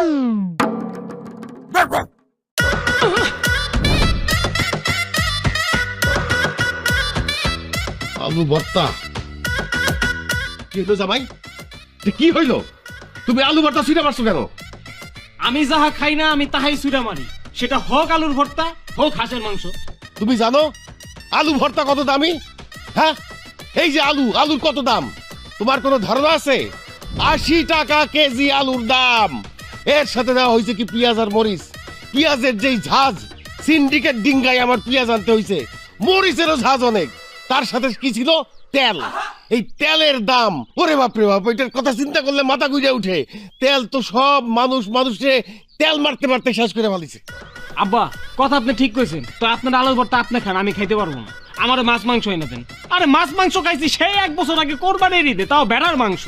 আলু ভর্তা কি হইলো জামাই? কি হইলো? তুমি আলু ভর্তা ছুঁড়ে মারছো কেন? আমি যাহা খাই না আমি তাহাই ছুঁড়া মারি, সেটা হোক আলুর ভর্তা হোক হাঁসের মাংস। তুমি জানো আলু ভর্তা কত দামি? হ্যাঁ, এই যে আলুর কত দাম তোমার কোনো ধারণা আছে? 80 টাকা কেজি আলুর দাম। এর সাথে দেওয়া হয়েছে কি পেঁয়াজ আর মরিচ। পেঁয়াজের যেই ঝাঁজ, সিন্ডিকেট ডিঙ্গাই আমার পেঁয়াজ আনতে হয়েছে। মরিচেরও ঝাঁজ অনেক। তার সাথে কি ছিল? তেল। এই তেলের দাম, ওরে বাপরে বাপ, এটার কথা চিন্তা করলে মাথা ঘুরে উঠে। তেল তো সব মানুষে তেল মারতে মারতে শেষ করে ফেলেছে। আব্বা কথা আপনি ঠিক কইছেন, তো আপনার আলুর ভর্তা আপনি খান, আমি খাইতে পারবো না। আমার মাছ মাংস এনে দেন। আরে মাছ মাংস খাইছি সেই 1 বছর আগে কোরবানির ঈদে, তাও ভেড়ার মাংস।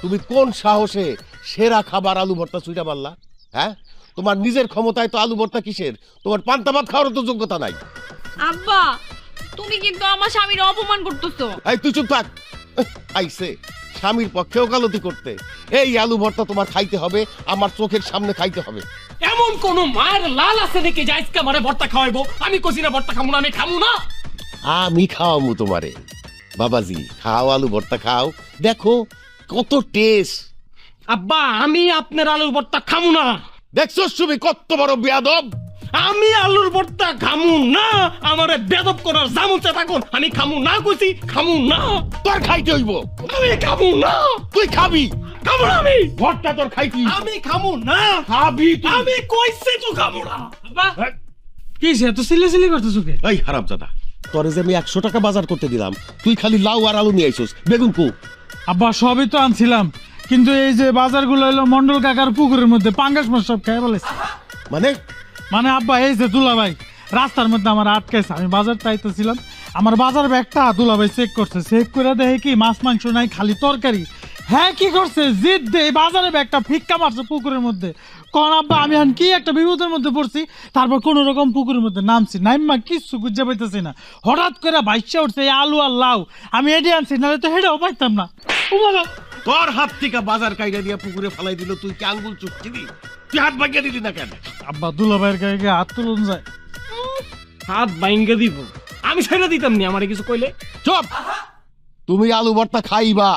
তুমি কোন সাহসে সেরা খাবার আলু ভর্তা ছুঁইটা পারলা? হ্যাঁ, তোমার নিজের ক্ষমতায় তো আলু ভর্তা কিসের? তোমার পান্তা ভাত খাওয়ার তো যোগ্যতা নাই। আব্বা তুমি কিন্তু আমার স্বামীর অপমান করতেছো। এই তুই চুপ থাক। আইছে স্বামীর পক্ষেও গালতি করতে। এই আলু ভর্তা তোমার খাইতে হবে, আমার চোখের সামনে খাইতে হবে। এমন কোন মায়ের লাল আছে নাকি যে আজকে আমারে ভর্তা খাওয়াইবো? আমি কইছি না ভর্তা খামু না, আমি খামু না। আমি খাওয়ামু তোমারে। বাবাজি খাও, আলু ভর্তা খাও, দেখো কত টেস্ট। আব্বা আমি আপনার আলুর ভর্তা খামু না। দেখছো তুমি কত বড় বেয়াদব। আমি আলুর ভর্তা খামু না। আমারে বেদব করার জামুতে থাকুন, আমি খামু না কইছি, খামু না। তোর খাইতে হইব। আমি খামু না। তুই খাবি। খামু না আমি। ভর্তা তোর খাইতে হইব। আমি খামু না। খাবি তুই। আমি কইছি তো খামু না। আব্বা কি সে এত সিলি করতেছ কে? এই হারামজাদা, তোরে যে আমি 100 টাকা বাজার করতে দিলাম, তুই খালি লাউ আর আলু নিয়ে আইছস। বেগুন কো? আব্বা সবই তো আনছিলাম, কিন্তু এই যে বাজারগুলো হলো মন্ডল কাকার পুকুরের মধ্যে পাঙ্গাস মাছ সব খেয়ে বলেছে। মানে আব্বা এই যে দুলাভাই রাস্তার মধ্যে আমার আটকাইছে, আমি বাজার চাইতেছিলাম, আমার বাজার ব্যাগটা দুলাভাই চেক করছে, চেক করে দেখে কি মাছ মাংস নাই, খালি তরকারি। হ্যাঁ কি করছে, জিদ দিয়ে বাজারে ব্যাগটা ফিক্কা মারছে পুকুরের মধ্যে। কোন আব্বা আমি এখন কি একটা বিপদের মধ্যে পড়ছি, তারপর কোন রকম পুকুরের মধ্যে নামছি, নাইমা কিচ্ছু খুঁজে পাইতেছি না। হঠাৎ করে ভাইসা উঠছে এই আলু আর লাউ, আমি এটি আনছি, নাহলে তো হেঁটেও পাইতাম না। ও বাবা, তোর হাত থেকে বাজার কাইটা দিয়ে পুকুরে ফেলাই দিল, তুই কি আঙ্গুল চুটছিলি? তুই হাত ভাঙিয়ে দিলি না কেন? আব্বা দুলাভাইয়ের গায়ে হাত তুলুন যায়। হাত বাইঙ্গা দিব? আমি ছেড়ে দিতাম নি আমারে কিছু কইলে। চুপ। তুমি আলু ভর্তা খাইবা,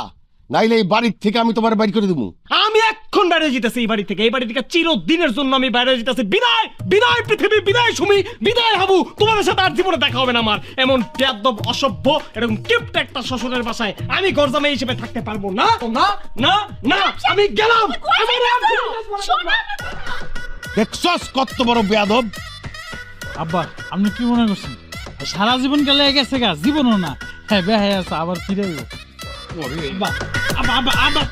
নাইলে এই বাড়ির থেকে আমি তোমার বাইর করে দেবো। আমি এখন বাইরে যেতেছি এই বাড়ি থেকে। এই বাড়ি থেকে চিরদিনের জন্য আমি বাইরে যেতেছি। বিদায়, বিদায় পৃথিবী, বিদায় সুমি, বিদায় হাবু। তোমাদের সাথে আর জীবনে দেখা হবে না আমার। এমন বেয়াদব, অসভ্য, এরকম কিপটা একটা শ্বশুরের বাসায় আমি গরজামাই হিসেবে থাকতে পারবো না। না না না, আমি গেলাম। দেখছস কত বড় বেয়াদব। আব্বা আপনি কি মনে করছেন সারা জীবন গেলে গেছে গা? জীবনও না, হ্যাঁ বেহায় আছে, আবার ফিরে আইবো। আব্বা আব্বা আব্বা আব্বা